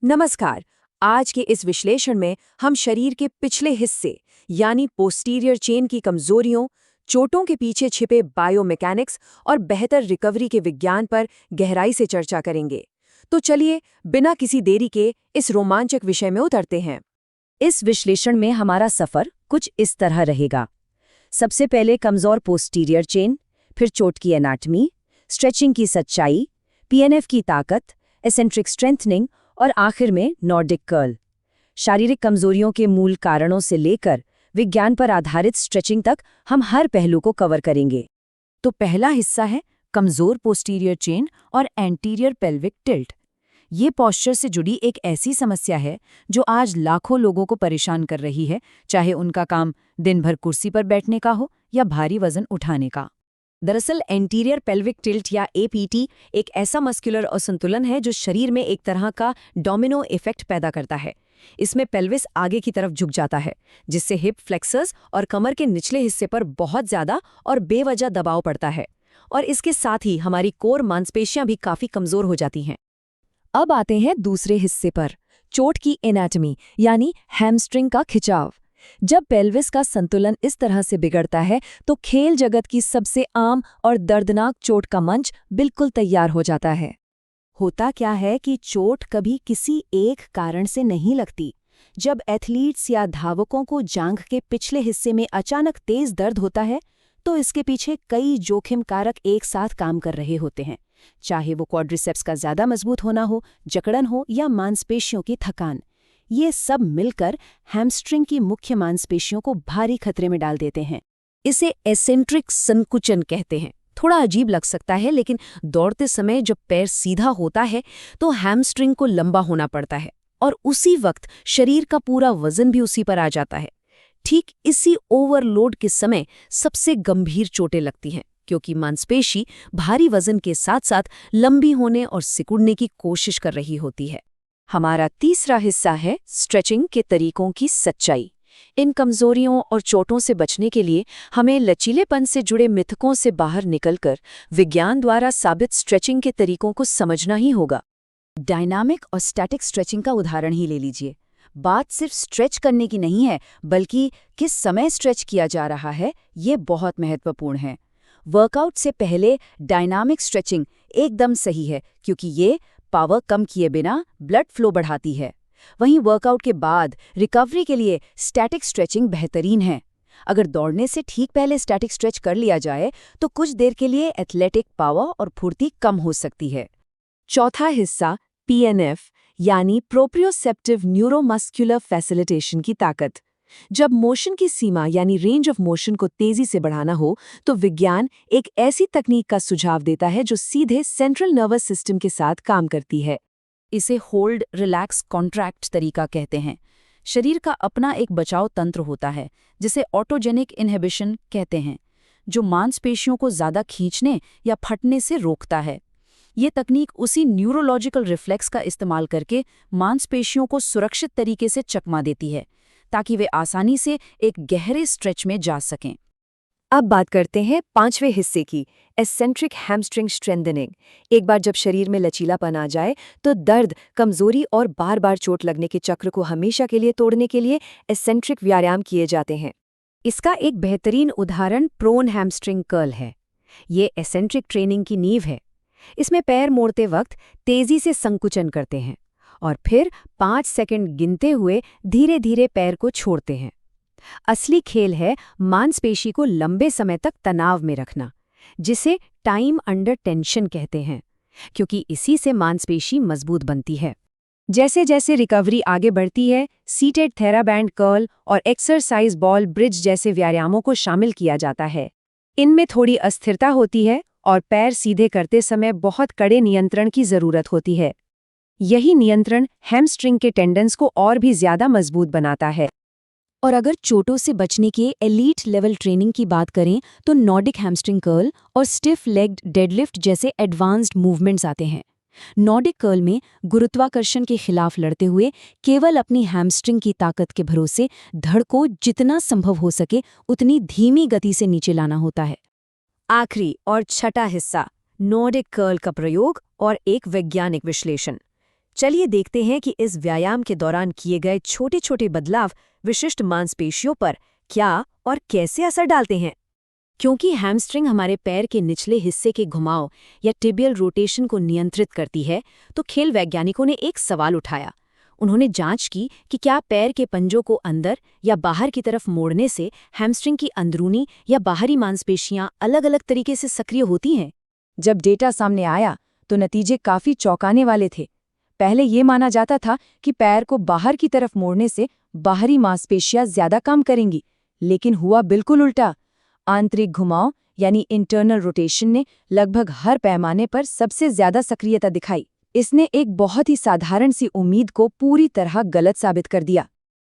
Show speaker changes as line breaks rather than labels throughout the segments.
नमस्कार। आज के इस विश्लेषण में हम शरीर के पिछले हिस्से यानी पोस्टीरियर चेन की कमजोरियों, चोटों के पीछे छिपे बायोमैकेनिक्स और बेहतर रिकवरी के विज्ञान पर गहराई से चर्चा करेंगे। तो चलिए, बिना किसी देरी के इस रोमांचक विषय में उतरते हैं।
इस विश्लेषण में हमारा सफर कुछ इस तरह रहेगा। सबसे पहले कमजोर पोस्टीरियर चेन, फिर चोट की एनाटमी, स्ट्रेचिंग की सच्चाई, पीएनएफ की ताकत, एसेंट्रिक स्ट्रेंथनिंग और आखिर में नॉर्डिक कर्ल। शारीरिक कमजोरियों के मूल कारणों से लेकर विज्ञान पर आधारित स्ट्रेचिंग तक हम हर पहलू को कवर करेंगे।
तो पहला हिस्सा है कमजोर पोस्टीरियर चेन और एंटीरियर पेल्विक टिल्ट। ये पॉस्चर से जुड़ी एक ऐसी समस्या है जो आज लाखों लोगों को परेशान कर रही है, चाहे उनका काम दिन भर कुर्सी पर बैठने का हो या भारी वजन उठाने का।
दरअसल एंटीरियर पेल्विक टिल्ट या एपीटी एक ऐसा मस्कुलर असंतुलन है जो शरीर में एक तरह का डोमिनो इफेक्ट पैदा करता है। इसमें पेल्विस आगे की तरफ झुक जाता है, जिससे हिप फ्लेक्सर्स और कमर के निचले हिस्से पर बहुत ज्यादा और बेवजह दबाव पड़ता है, और इसके साथ ही हमारी कोर मांसपेशियां भी काफी कमजोर हो जाती हैं।
अब आते हैं दूसरे हिस्से पर, चोट की एनाटमी यानी हैमस्ट्रिंग का खिंचाव। जब पेल्विस का संतुलन इस तरह से बिगड़ता है तो खेल जगत की सबसे आम और दर्दनाक चोट का मंच बिल्कुल तैयार हो जाता है।
होता क्या है कि चोट कभी किसी एक कारण से नहीं लगती। जब एथलीट्स या धावकों को जांघ के पिछले हिस्से में अचानक तेज दर्द होता है, तो इसके पीछे कई जोखिम कारक एक साथ काम कर रहे होते हैं। चाहे वो क्वाड्रिसेप्स का ज्यादा मजबूत होना हो, जकड़न हो या मांसपेशियों की थकान, ये सब मिलकर हैमस्ट्रिंग की मुख्य मांसपेशियों को भारी खतरे में डाल देते हैं।
इसे एसेंट्रिक संकुचन कहते हैं। थोड़ा अजीब लग सकता है, लेकिन दौड़ते समय जब पैर सीधा होता है तो हैमस्ट्रिंग को लंबा होना पड़ता है और उसी वक्त शरीर का पूरा वजन भी उसी पर आ जाता है। ठीक इसी ओवरलोड के समय सबसे गंभीर चोटें लगती हैं, क्योंकि मांसपेशी भारी वजन के साथ साथ लंबी होने और सिकुड़ने की कोशिश कर रही होती है। हमारा तीसरा हिस्सा है स्ट्रेचिंग के तरीकों की सच्चाई। इन कमजोरियों और चोटों से बचने के लिए हमें लचीलेपन से जुड़े मिथकों से बाहर निकलकर विज्ञान द्वारा साबित स्ट्रेचिंग के तरीकों को समझना ही होगा।
डायनामिक और स्टैटिक स्ट्रेचिंग का उदाहरण ही ले लीजिए। बात सिर्फ स्ट्रेच करने की नहीं है, बल्कि किस समय स्ट्रेच किया जा रहा है, ये बहुत महत्वपूर्ण है। वर्कआउट से पहले डायनामिक स्ट्रेचिंग एकदम सही है, क्योंकि ये पावर कम किए बिना ब्लड फ्लो बढ़ाती है। वहीं वर्कआउट के बाद रिकवरी के लिए स्टैटिक स्ट्रेचिंग बेहतरीन है। अगर दौड़ने से ठीक पहले स्टैटिक स्ट्रेच कर लिया जाए तो कुछ देर के लिए एथलेटिक पावर और फुर्ती कम हो सकती है।
चौथा हिस्सा पीएनएफ यानी प्रोप्रियोसेप्टिव न्यूरोमस्कुलर फैसिलिटेशन की ताकत। जब मोशन की सीमा यानी रेंज ऑफ मोशन को तेजी से बढ़ाना हो तो विज्ञान एक ऐसी तकनीक का सुझाव देता है जो सीधे सेंट्रल नर्वस सिस्टम के साथ काम करती है।
इसे होल्ड रिलैक्स कॉन्ट्रैक्ट तरीका कहते हैं। शरीर का अपना एक बचाव तंत्र होता है, जिसे ऑटोजेनिक इनहिबिशन कहते हैं, जो मांसपेशियों को ज्यादा खींचने या फटने से रोकता है। ये तकनीक उसी न्यूरोलॉजिकल रिफ्लेक्स का इस्तेमाल करके मांसपेशियों को सुरक्षित तरीके से चकमा देती है, ताकि वे आसानी से एक गहरे स्ट्रेच में जा सकें।
अब बात करते हैं पांचवें हिस्से की, एसेंट्रिक हैमस्ट्रिंग स्ट्रेंथनिंग। एक बार जब शरीर में लचीलापन आ जाए तो दर्द, कमजोरी और बार बार चोट लगने के चक्र को हमेशा के लिए तोड़ने के लिए एसेंट्रिक व्यायाम किए जाते हैं। इसका एक बेहतरीन उदाहरण प्रोन हैमस्ट्रिंग कर्ल है। ये एसेंट्रिक ट्रेनिंग की नींव है। इसमें पैर मोड़ते वक्त तेजी से संकुचन करते हैं और फिर 5 सेकंड गिनते हुए धीरे धीरे पैर को छोड़ते हैं। असली खेल है मांसपेशी को लंबे समय तक तनाव में रखना, जिसे टाइम अंडर टेंशन कहते हैं, क्योंकि इसी से मांसपेशी मजबूत बनती है। जैसे जैसे रिकवरी आगे बढ़ती है, सीटेड थेराबैंड कर्ल और एक्सरसाइज बॉल ब्रिज जैसे व्यायामों को शामिल किया जाता है। इनमें थोड़ी अस्थिरता होती है और पैर सीधे करते समय बहुत कड़े नियंत्रण की जरूरत होती है। यही नियंत्रण हैमस्ट्रिंग के टेंडन्स को और भी ज्यादा मजबूत बनाता है। और अगर चोटों से बचने के एलीट लेवल ट्रेनिंग की बात करें तो नॉर्डिक हैमस्ट्रिंग कर्ल और स्टिफ लेग्ड डेडलिफ्ट जैसे एडवांस्ड मूवमेंट्स आते हैं। नॉर्डिक कर्ल में गुरुत्वाकर्षण के खिलाफ लड़ते हुए केवल अपनी हैमस्ट्रिंग की ताकत के भरोसे धड़ को जितना संभव हो सके उतनी धीमी गति से नीचे लाना होता है। आखिरी और छठा हिस्सा, नॉर्डिक कर्ल का प्रयोग और एक वैज्ञानिक विश्लेषण। चलिए देखते हैं कि इस व्यायाम के दौरान किए गए छोटे छोटे बदलाव विशिष्ट मांसपेशियों पर क्या और कैसे असर डालते हैं। क्योंकि हैमस्ट्रिंग हमारे पैर के निचले हिस्से के घुमाव या टिबियल रोटेशन को नियंत्रित करती है, तो खेल वैज्ञानिकों ने एक सवाल उठाया। उन्होंने जांच की कि क्या पैर के पंजों को अंदर या बाहर की तरफ मोड़ने से हैमस्ट्रिंग की अंदरूनी या बाहरी मांसपेशियां अलग-अलग तरीके से सक्रिय होती हैं।
जब डेटा सामने आया तो नतीजे काफी चौंकाने वाले थे। पहले ये माना जाता था कि पैर को बाहर की तरफ मोड़ने से बाहरी मांसपेशियां ज्यादा काम करेंगी, लेकिन हुआ बिल्कुल उल्टा। आंतरिक घुमाव यानी इंटरनल रोटेशन ने लगभग हर पैमाने पर सबसे ज्यादा सक्रियता दिखाई। इसने एक बहुत ही साधारण सी उम्मीद को पूरी तरह गलत साबित कर दिया।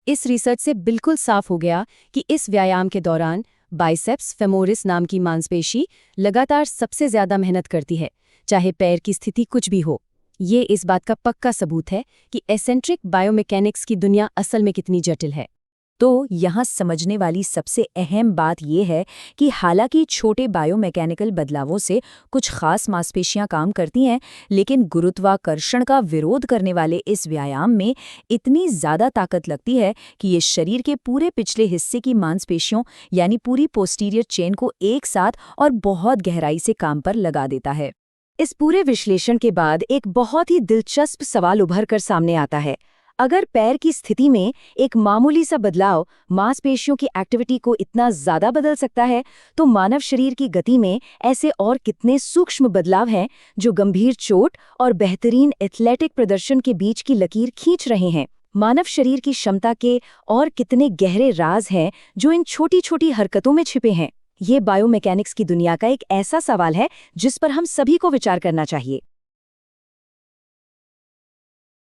इस रिसर्च से बिल्कुल साफ हो गया कि इस व्यायाम के दौरान बाइसेप्स फेमोरिस नाम की मांसपेशी लगातार सबसे ज्यादा मेहनत करती है, चाहे पैर की स्थिति कुछ भी हो। ये इस बात का पक्का सबूत है कि एसेंट्रिक बायोमैकेनिक्स की दुनिया असल में कितनी जटिल है।
तो यहाँ समझने वाली सबसे अहम बात यह है कि हालांकि छोटे बायोमैकेनिकल बदलावों से कुछ खास मांसपेशियां काम करती हैं, लेकिन गुरुत्वाकर्षण का विरोध करने वाले इस व्यायाम में इतनी ज़्यादा ताकत लगती है कि ये शरीर के पूरे पिछले हिस्से की मांसपेशियों यानी पूरी पोस्टीरियर चेन को एक साथ और बहुत गहराई से काम पर लगा देता है।
इस पूरे विश्लेषण के बाद एक बहुत ही दिलचस्प सवाल उभर कर सामने आता है। अगर पैर की स्थिति में एक मामूली सा बदलाव मांसपेशियों की एक्टिविटी को इतना ज्यादा बदल सकता है, तो मानव शरीर की गति में ऐसे और कितने सूक्ष्म बदलाव हैं जो गंभीर चोट और बेहतरीन एथलेटिक प्रदर्शन के बीच की लकीर खींच रहे हैं। मानव शरीर की क्षमता के और कितने गहरे राज हैं जो इन छोटी छोटी हरकतों में छिपे हैं। ये बायोमैकेनिक्स की दुनिया का एक ऐसा सवाल है जिस पर हम सभी को विचार करना चाहिए।